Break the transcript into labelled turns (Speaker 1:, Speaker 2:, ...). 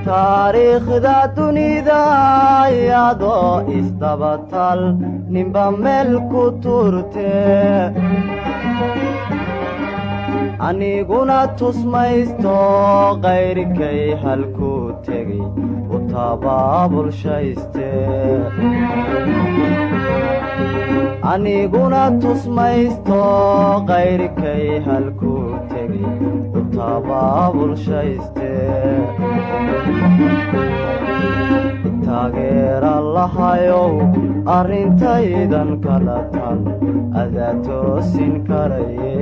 Speaker 1: taariikhda dunida iyadoo isdabatal ninba meel ku turte aniguna tusmaysto qayrkay halku tegay u tabaabulshayste aniguna tusmaysto qayrkay halku tegay u tabaabulshayste taageera lahayow arrintaydan kala tan adaa toosin karaye